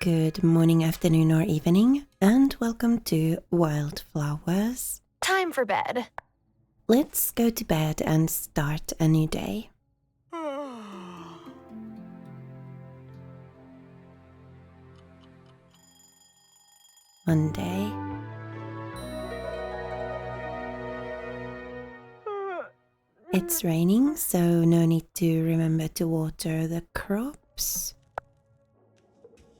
Good morning, afternoon, or evening, and welcome to Wylde Flowers. Time for bed. Let's go to bed and start a new day. Monday. It's raining, so no need to remember to water the crops.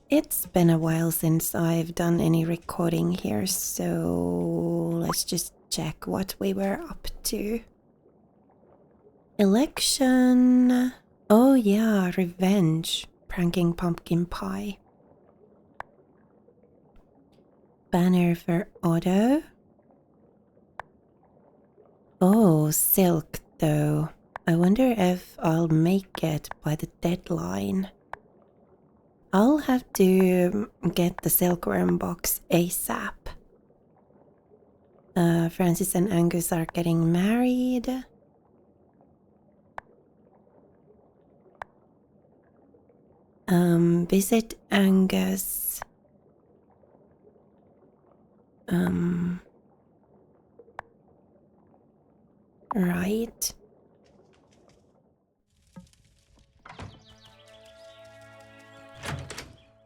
It's been a while since I've done any recording here, so let's just check what we were up to. Election. Oh yeah, revenge. Pranking pumpkin pie. Banner for Otto. Oh, silk though. I wonder if I'll make it by the deadline. I'll have to get the silkworm box ASAP. Francis and Angus are getting married. Visit Angus. Right.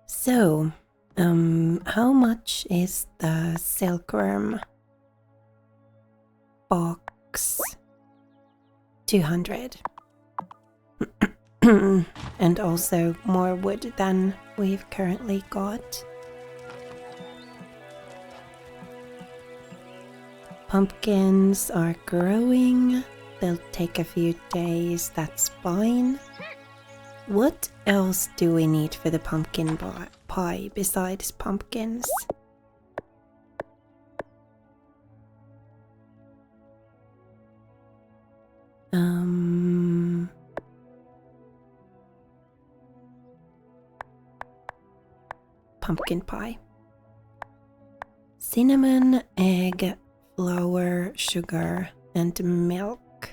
So, how much is the silkworm box? 200. And also more wood than we've currently got. Pumpkins are growing. They'll take a few days, that's fine. What else do we need for the pumpkin pie besides pumpkins? Pumpkin pie. Cinnamon, egg, flour, sugar, and milk.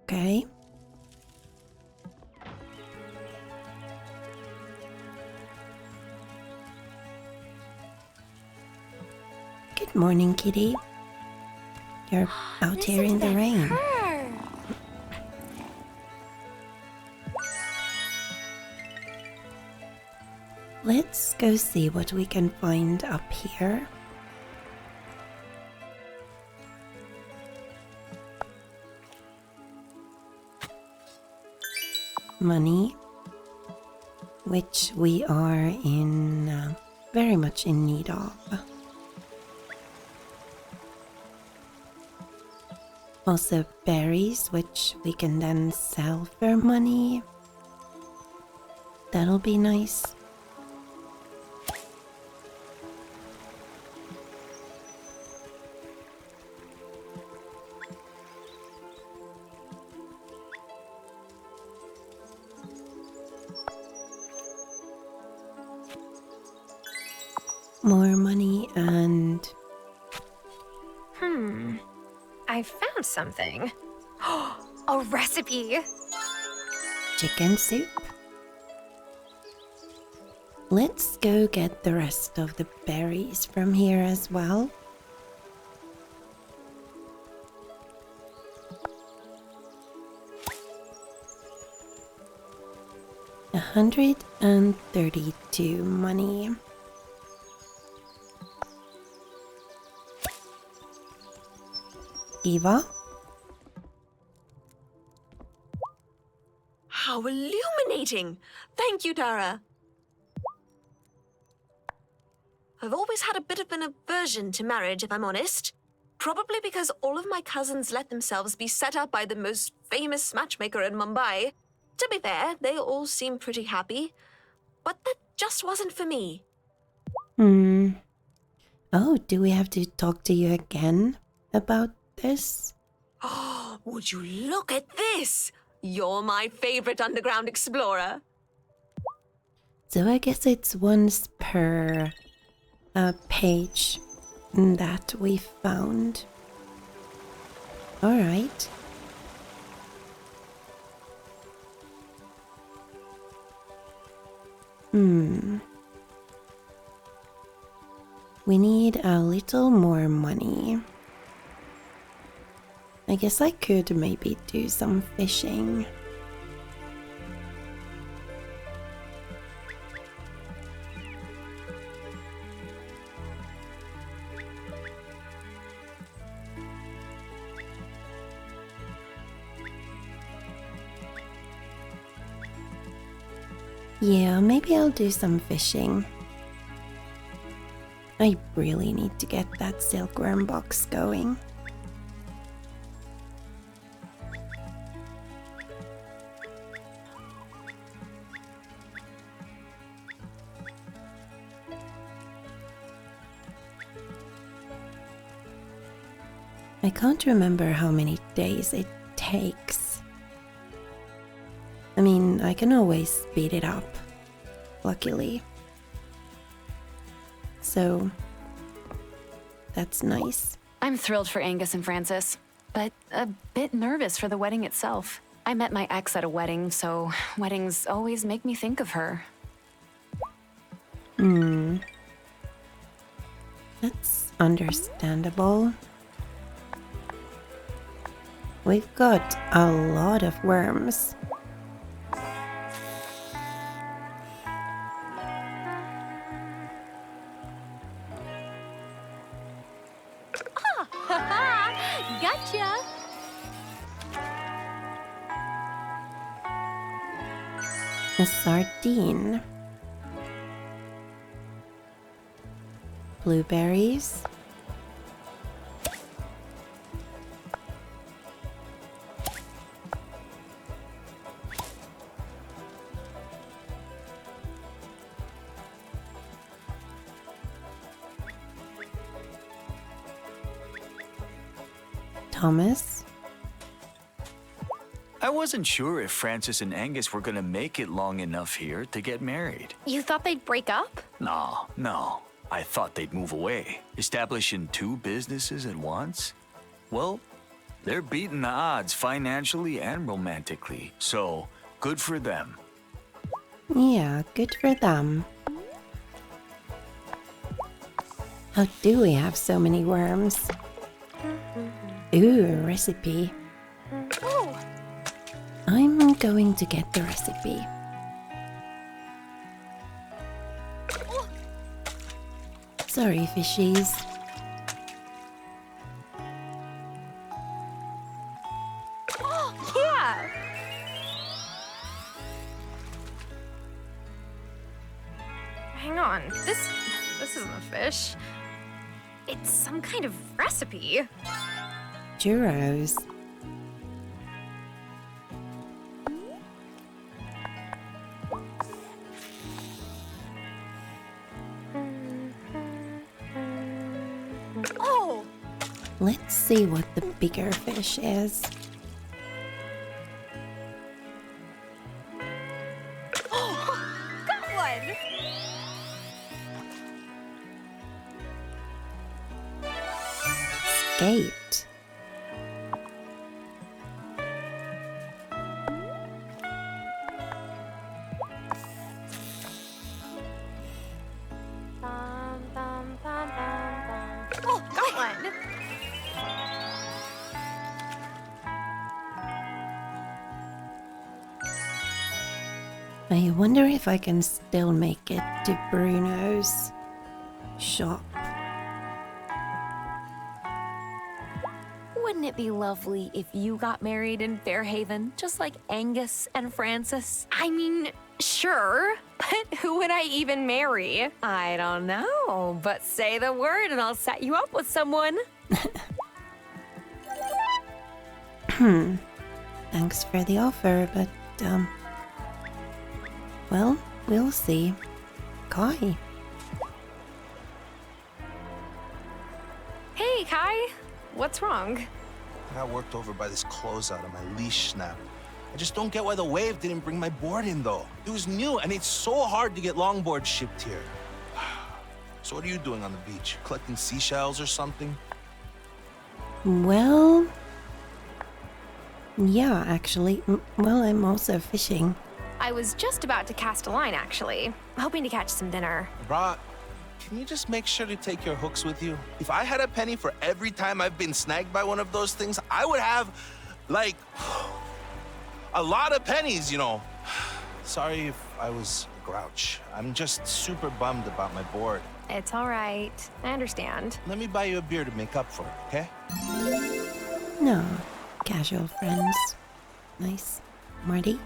Okay. Good morning, kitty. You're out here in the rain. Let's go see what we can find up here. Money, which we are in very much in need of. Also berries, which we can then sell for money. That'll be nice. More money and... I found something. A recipe! chicken soup. Let's go get the rest of the berries from here as well. $132 money. Eva? How illuminating! Thank you, Tara. I've always had a bit of an aversion to marriage, if I'm honest. Probably because all of my cousins let themselves be set up by the most famous matchmaker in Mumbai. To be fair, they all seem pretty happy. But that just wasn't for me. Oh, do we have to talk to you again about this? Oh, would you look at this? You're my favorite underground explorer. So I guess it's once per page that we found. Alright. We need a little more money. I guess I could maybe do some fishing. Yeah, maybe I'll do some fishing. I really need to get that silkworm box going. I can't remember how many days it takes. I mean, I can always speed it up, luckily. So, that's nice. I'm thrilled for Angus and Francis, but a bit nervous for the wedding itself. I met my ex at a wedding, so weddings always make me think of her. That's understandable. We've got a lot of worms. Gotcha! A sardine. Blueberries. Thomas. I wasn't sure if Francis and Angus were gonna make it long enough here to get married. You thought they'd break up? No. I thought they'd move away, establishing two businesses at once. Well, they're beating the odds financially and romantically, so good for them. Yeah, good for them. How do we have so many worms? Ooh, a recipe. Oh, I'm going to get the recipe. Sorry, fishies. yeah. Hang on. This isn't a fish. It's some kind of recipe. Churros. Oh, Let's see what the bigger fish is. got one. Skate. Oh, got one. I wonder if I can still make it to Bruno's shop. Wouldn't it be lovely if you got married in Fairhaven, just like Angus and Francis? I mean, sure, but who would I even marry? I don't know, but say the word and I'll set you up with someone. Thanks for the offer, but, well, we'll see. Kai. Hey, Kai. What's wrong? I got worked over by this closeout and my leash snapped. I just don't get why the wave didn't bring my board in, though. It was new, and it's so hard to get longboards shipped here. So what are you doing on the beach? Collecting seashells or something? Well, yeah, actually. Well, I'm also fishing. I was just about to cast a line, actually. Hoping to catch some dinner. Brah, can you just make sure to take your hooks with you? If I had a penny for every time I've been snagged by one of those things, I would have, like, a lot of pennies, you know. Sorry if I was a grouch. I'm just super bummed about my board. It's all right. I understand. Let me buy you a beer to make up for it, okay? No, casual friends. Nice. Marty?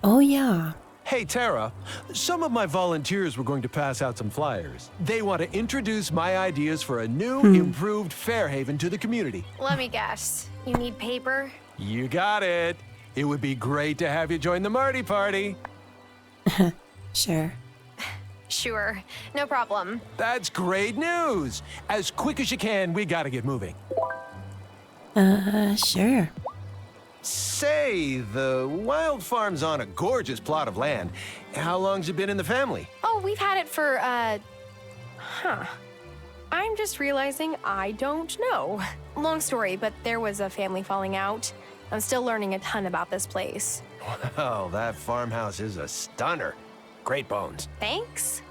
Oh yeah. Hey, Tara, some of my volunteers were going to pass out some flyers. They want to introduce my ideas for a new, improved Fairhaven to the community. Let me guess. You need paper? You got it. It would be great to have you join the Marty party. Sure. Sure. No problem. That's great news. As quick as you can, we gotta get moving. Sure. Say, the Wylde Farm's on a gorgeous plot of land. How long's it been in the family? Oh, we've had it for, I'm just realizing I don't know. Long story, but there was a family falling out. I'm still learning a ton about this place. Oh, that farmhouse is a stunner. Great bones. Thanks?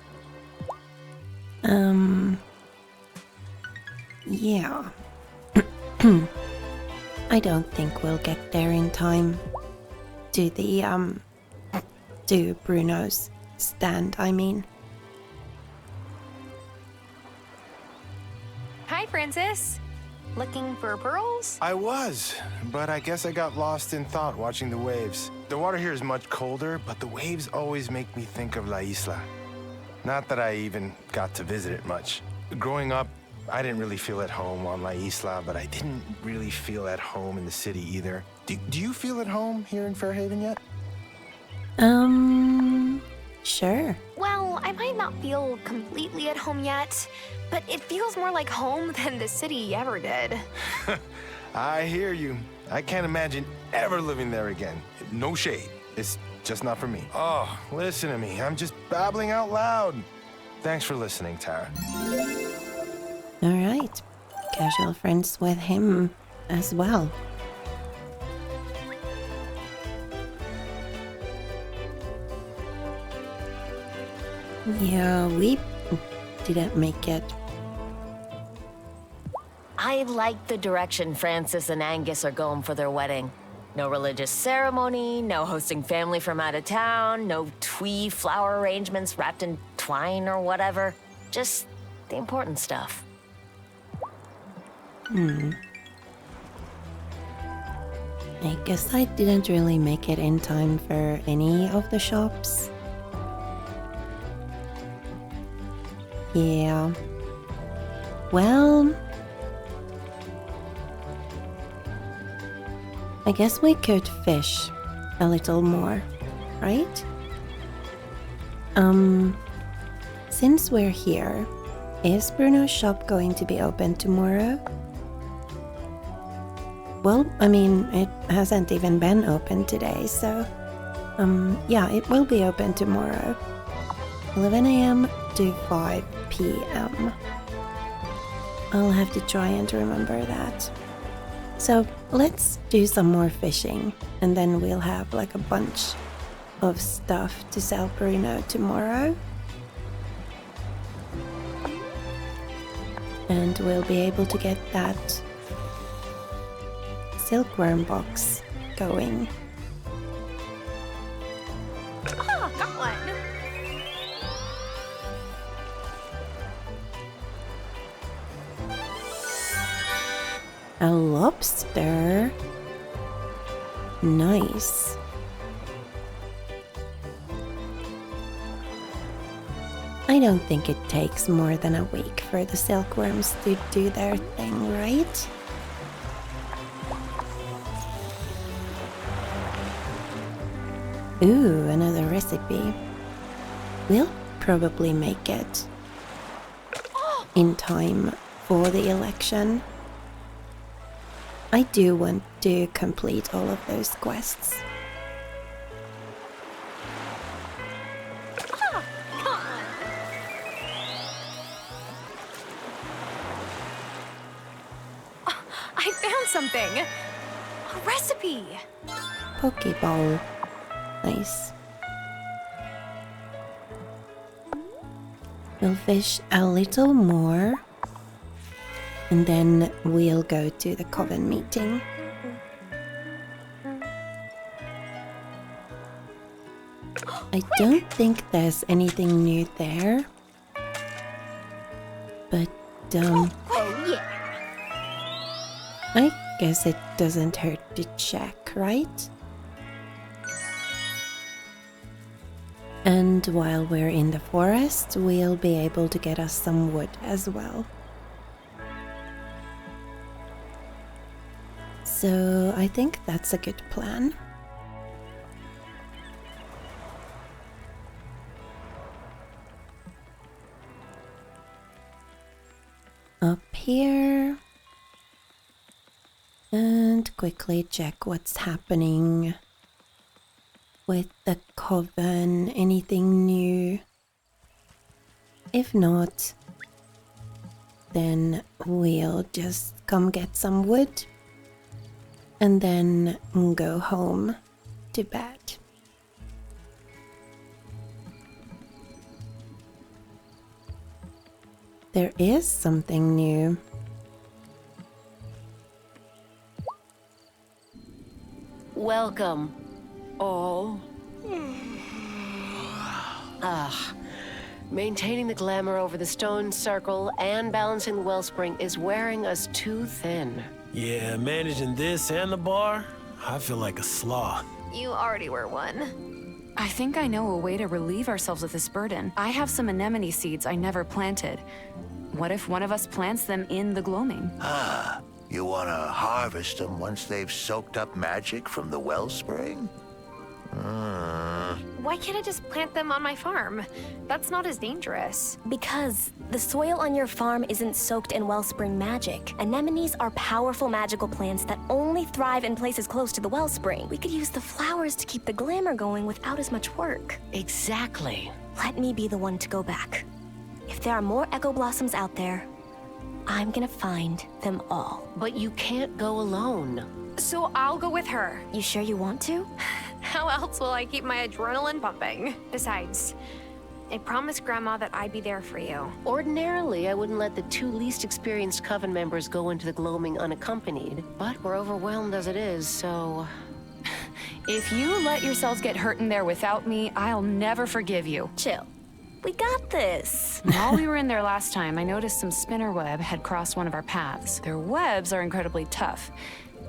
Yeah. I don't think we'll get there in time. To Bruno's stand, I mean. Hi, Francis. Looking for pearls? I was, but I guess I got lost in thought watching the waves. The water here is much colder, but the waves always make me think of La Isla. Not that I even got to visit it much. Growing up, I didn't really feel at home on La Isla, but I didn't really feel at home in the city either. Do you feel at home here in Fairhaven yet? Sure. Well, I might not feel completely at home yet, but it feels more like home than the city ever did. I hear you. I can't imagine ever living there again. No shade. It's just not for me. Oh, listen to me. I'm just babbling out loud. Thanks for listening, Tara. All right. Casual friends with him as well. Yeah, we didn't make it. I like the direction Francis and Angus are going for their wedding. No religious ceremony, no hosting family from out of town, no twee flower arrangements wrapped in twine or whatever. Just the important stuff. I guess I didn't really make it in time for any of the shops. Yeah. Well, I guess we could fish a little more, right? Since we're here, is Bruno's shop going to be open tomorrow? Well, I mean, it hasn't even been open today, so yeah, it will be open tomorrow. 11 a.m. to 5 p.m. I'll have to try and remember that. So let's do some more fishing, and then we'll have like a bunch of stuff to sell Bruno tomorrow. And we'll be able to get that silkworm box going. Ah, got one. A lobster? Nice. I don't think it takes more than a week for the silkworms to do their thing, right? Ooh, another recipe. We'll probably make it in time for the election. I do want to complete all of those quests. I found something. recipe! Pokeball. Nice. We'll fish a little more. And then we'll go to the coven meeting. I don't think there's anything new there. But, Oh, yeah. I guess it doesn't hurt to check, right? And while we're in the forest, we'll be able to get us some wood as well. So I think that's a good plan. Up here. And quickly check what's happening with the coven. Anything new? If not, then we'll just come get some wood and then go home to bed. There is something new. Welcome, all. Maintaining the glamour over the stone circle and balancing the wellspring is wearing us too thin. Yeah, managing this and the bar, I feel like a sloth. You already were one. I think I know a way to relieve ourselves of this burden. I have some anemone seeds I never planted. What if one of us plants them in the Gloaming? You want to harvest them once they've soaked up magic from the wellspring? Why can't I just plant them on my farm? That's not as dangerous. Because the soil on your farm isn't soaked in wellspring magic. Anemones are powerful magical plants that only thrive in places close to the wellspring. We could use the flowers to keep the glamour going without as much work. Exactly. Let me be the one to go back. If there are more Echo Blossoms out there, I'm gonna find them all. But you can't go alone. So I'll go with her. You sure you want to? How else will I keep my adrenaline pumping? Besides, I promised Grandma that I'd be there for you. Ordinarily, I wouldn't let the two least experienced coven members go into the Gloaming unaccompanied, but we're overwhelmed as it is, so... If you let yourselves get hurt in there without me, I'll never forgive you. Chill. We got this. While we were in there last time, I noticed some spinnerweb had crossed one of our paths. Their webs are incredibly tough,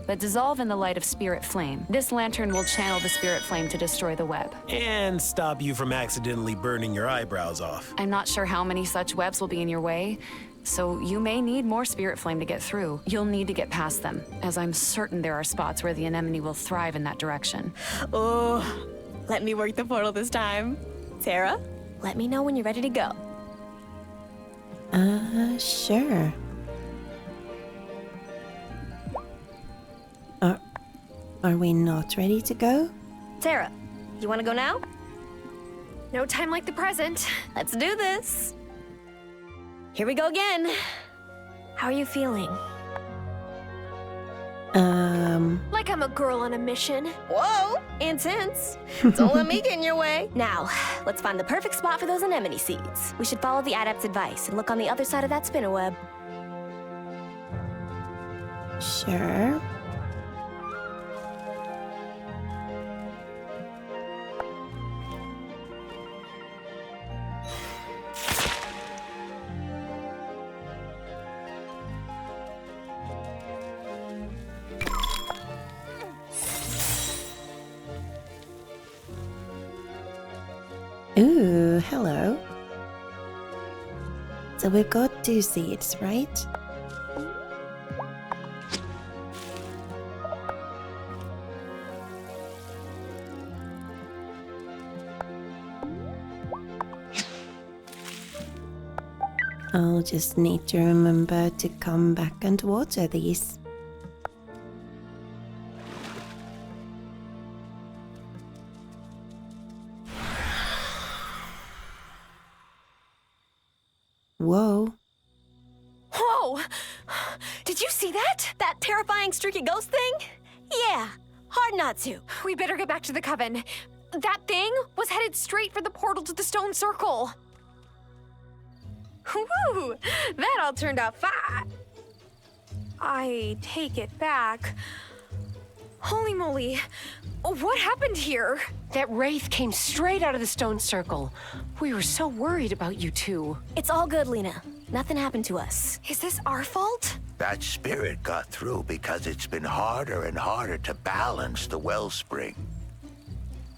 but dissolve in the light of spirit flame. This lantern will channel the spirit flame to destroy the web. And stop you from accidentally burning your eyebrows off. I'm not sure how many such webs will be in your way, so you may need more spirit flame to get through. You'll need to get past them, as I'm certain there are spots where the anemone will thrive in that direction. Oh, let me work the portal this time. Sarah, let me know when you're ready to go. Sure. Are we not ready to go? Sarah, you want to go now? No time like the present. Let's do this. Here we go again. How are you feeling? Like I'm a girl on a mission. Whoa, intense. Don't let me get in your way. Now, let's find the perfect spot for those anemone seeds. We should follow the adept's advice and look on the other side of that spinnerweb. Sure. Ooh, hello. So we've got 2 seeds, right? I'll just need to remember to come back and water these. Whoa. Whoa! Did you see that? That terrifying streaky ghost thing? Yeah, hard not to. We better get back to the coven. That thing was headed straight for the portal to the stone circle. Woo! That all turned out fine. I take it back. Holy moly. What happened here? That wraith came straight out of the stone circle. We were so worried about you two. It's all good, Lena. Nothing happened to us. Is this our fault? That spirit got through because it's been harder and harder to balance the wellspring.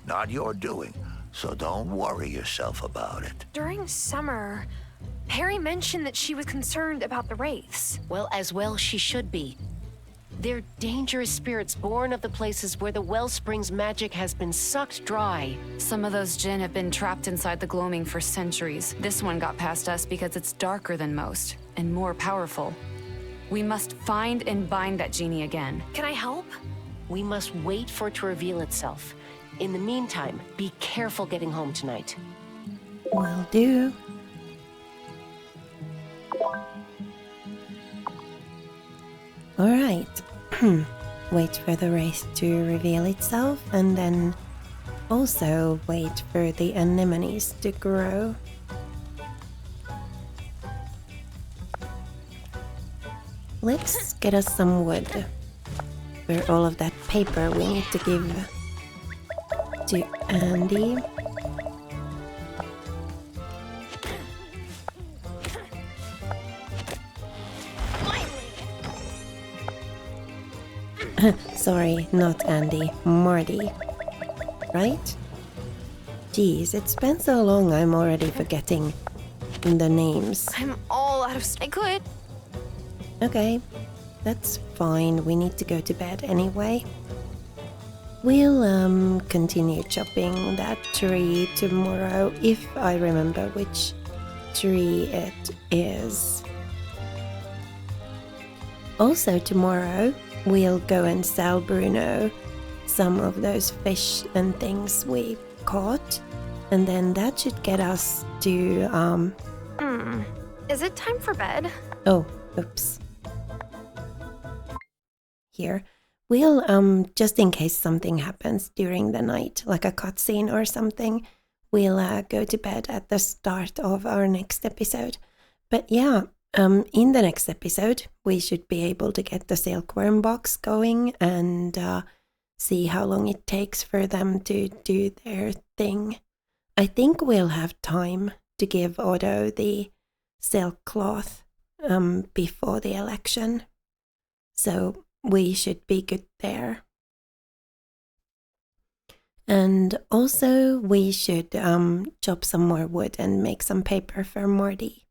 Not your doing, so don't worry yourself about it. During summer, Perry mentioned that she was concerned about the wraiths. Well, as well she should be. They're dangerous spirits born of the places where the wellspring's magic has been sucked dry. Some of those djinn have been trapped inside the Gloaming for centuries. This one got past us because it's darker than most and more powerful. We must find and bind that genie again. Can I help? We must wait for it to reveal itself. In the meantime, be careful getting home tonight. Will do. Alright. Wait for the wraith to reveal itself and then also wait for the anemones to grow. Let's get us some wood for all of that paper we need to give to Andy. Sorry, not Andy, Marty. Right? Jeez, it's been so long I'm already forgetting the names. I'm all out of I could. Okay, that's fine. We need to go to bed anyway. We'll continue chopping that tree tomorrow if I remember which tree it is. Also tomorrow we'll go and sell Bruno some of those fish and things we caught, and then that should get us to Is it time for bed? Oh, oops. Here. We'll just in case something happens during the night, like a cutscene or something, we'll go to bed at the start of our next episode. But yeah, in the next episode, we should be able to get the silkworm box going and see how long it takes for them to do their thing. I think we'll have time to give Otto the silk cloth before the election. So we should be good there. And also we should chop some more wood and make some paper for Morty.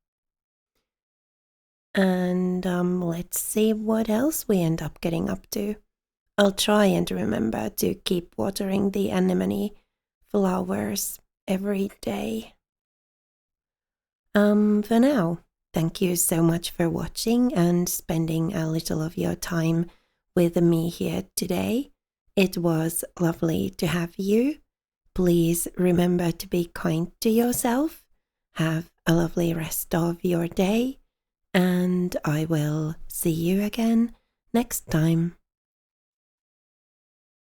And let's see what else we end up getting up to. I'll try and remember to keep watering the anemone flowers every day. For now, thank you so much for watching and spending a little of your time with me here today. It was lovely to have you. Please remember to be kind to yourself. Have a lovely rest of your day. And I will see you again next time.